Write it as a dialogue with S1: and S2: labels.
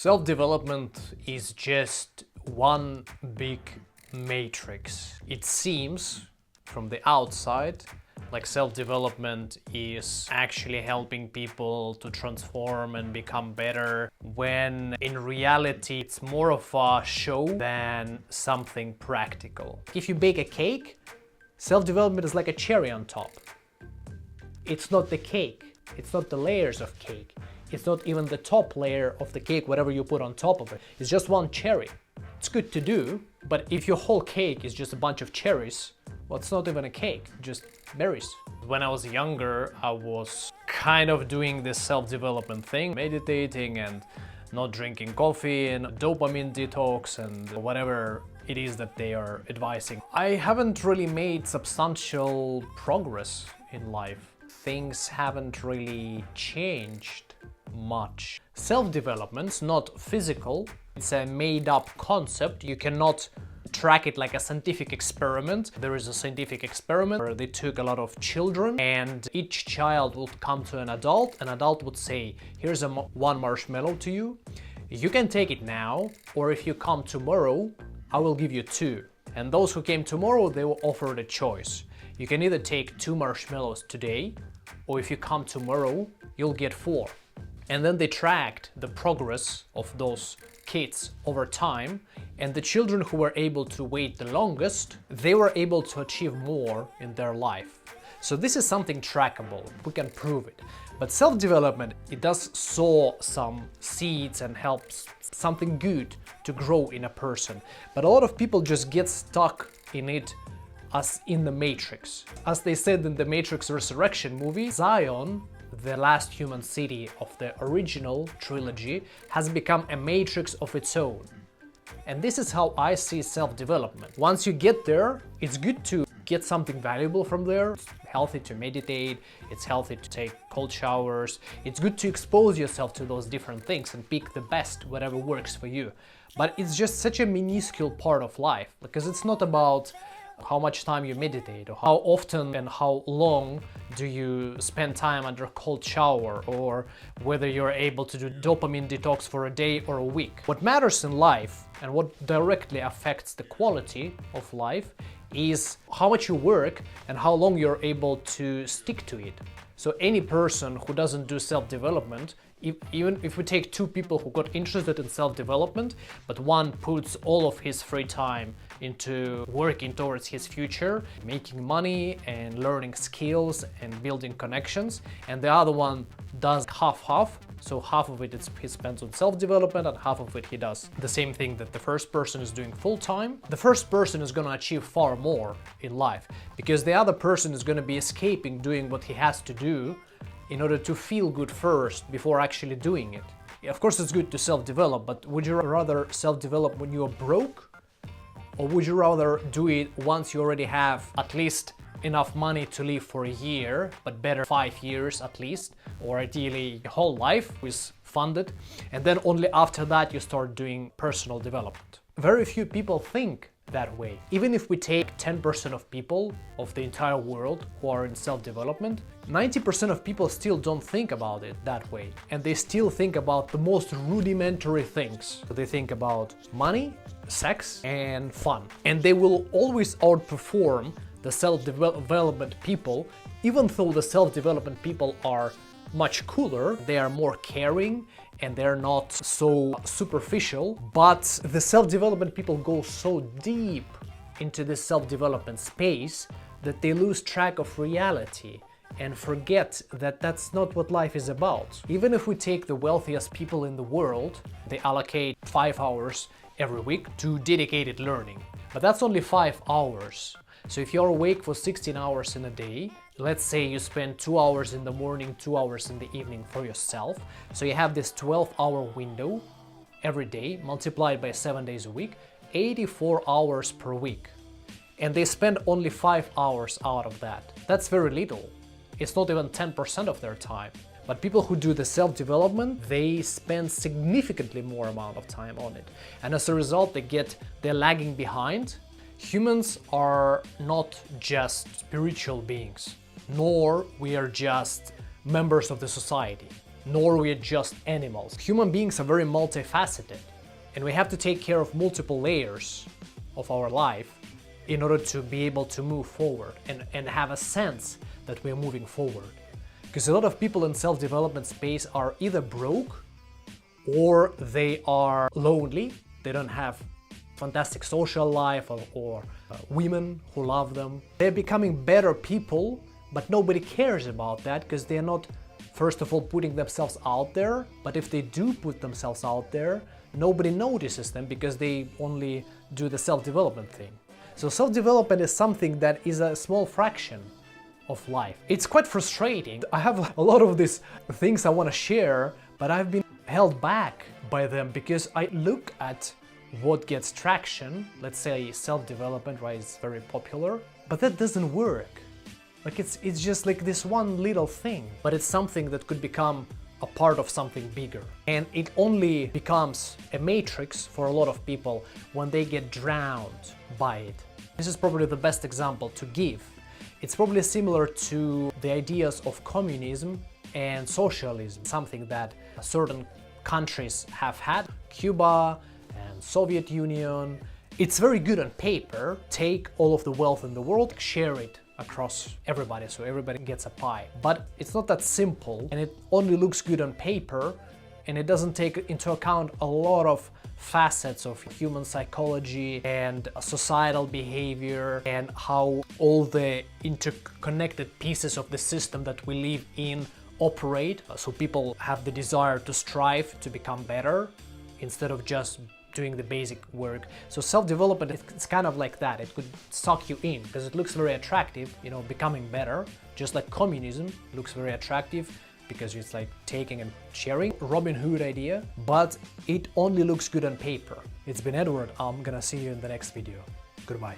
S1: Self-development is just one big matrix. It seems from the outside like self-development is actually helping people to transform and become better, when in reality it's more of a show than something practical. If you bake a cake, self-development is like a cherry on top. It's not the cake, it's not the layers of cake. It's not even the top layer of the cake, whatever you put on top of it. It's just one cherry. It's good to do, but if your whole cake is just a bunch of cherries, well, it's not even a cake, just berries. When I was younger, I was kind of doing this self-development thing, meditating and not drinking coffee and dopamine detox and whatever it is that they are advising. I haven't really made substantial progress in life. Things haven't really changed much. Self-development's not physical, it's a made-up concept. You cannot track it like a scientific experiment. There is a scientific experiment where they took a lot of children and each child would come to an adult would say, here's one marshmallow to you, you can take it now, or if you come tomorrow, I will give you two. And those who came tomorrow, they were offered a choice. You can either take 2 marshmallows today, or if you come tomorrow, you'll get 4. And then they tracked the progress of those kids over time, and the children who were able to wait the longest, they were able to achieve more in their life. So this is something trackable, we can prove it. But self-development, it does sow some seeds and helps something good to grow in a person. But a lot of people just get stuck in it as in the Matrix. As they said in the Matrix Resurrection movie, Zion, the last human city of the original trilogy, has become a matrix of its own. And this is how I see self-development. Once you get there, it's good to get something valuable from there. It's healthy to meditate, it's healthy to take cold showers, it's good to expose yourself to those different things and pick the best, whatever works for you. But it's just such a minuscule part of life, because it's not about how much time you meditate, or how often and how long do you spend time under a cold shower, or whether you're able to do dopamine detox for a day or a week. What matters in life and what directly affects the quality of life is how much you work and how long you're able to stick to it. So any person who doesn't do self-development, even if we take 2 people who got interested in self-development, but one puts all of his free time into working towards his future, making money and learning skills and building connections, and the other one does half-half, so half of it he spends on self-development and half of it he does the same thing that the first person is doing full-time, the first person is going to achieve far more in life, because the other person is going to be escaping doing what he has to do in order to feel good first before actually doing it. Of course it's good to self-develop, but would you rather self-develop when you're broke? Or would you rather do it once you already have at least enough money to live for a year, but better 5 years at least, or ideally your whole life is funded, and then only after that you start doing personal development? Very few people think that way. Even if we take 10% of people of the entire world who are in self-development, 90% of people still don't think about it that way. And they still think about the most rudimentary things. They think about money, sex, and fun. And they will always outperform the self-development people, even though the self-development people are much cooler, they are more caring, and they're not so superficial, but the self-development people go so deep into this self-development space that they lose track of reality and forget that that's not what life is about. Even if we take the wealthiest people in the world, they allocate 5 hours every week to dedicated learning, but that's only 5 hours. So if you're awake for 16 hours in a day, let's say you spend 2 hours in the morning, 2 hours in the evening for yourself, so you have this 12-hour window every day, multiplied by 7 days a week, 84 hours per week. And they spend only 5 hours out of that. That's very little. It's not even 10% of their time. But people who do the self-development, they spend significantly more amount of time on it. And as a result, they're lagging behind. Humans are not just spiritual beings, nor we are just members of the society. nor we're just animals. Human beings are very multifaceted, and we have to take care of multiple layers of our life in order to be able to move forward and have a sense that we're moving forward. Because a lot of people in self-development space are either broke or they are lonely, they don't have fantastic social life or women who love them. They're becoming better people, but nobody cares about that because they're not, first of all, putting themselves out there. But if they do put themselves out there, nobody notices them because they only do the self-development thing. So self-development is something that is a small fraction of life. It's quite frustrating. I have a lot of these things I want to share, but I've been held back by them because I look at what gets traction. Let's say self-development, right? It's very popular, but that doesn't work. Like it's just like this one little thing, but it's something that could become a part of something bigger. And it only becomes a matrix for a lot of people when they get drowned by it. This is probably the best example to give. It's probably similar to the ideas of communism and socialism, something that certain countries have had. Cuba and Soviet Union. It's very good on paper. Take all of the wealth in the world, share it across everybody, so everybody gets a pie. But it's not that simple, and it only looks good on paper, and it doesn't take into account a lot of facets of human psychology and societal behavior and how all the interconnected pieces of the system that we live in operate. So people have the desire to strive to become better instead of just doing the basic work. So self-development, it's kind of like that. It could suck you in because it looks very attractive, you know, becoming better. Just like communism looks very attractive because it's like taking and sharing. Robin Hood idea, but it only looks good on paper. It's been Edward. I'm gonna see you in the next video. Goodbye.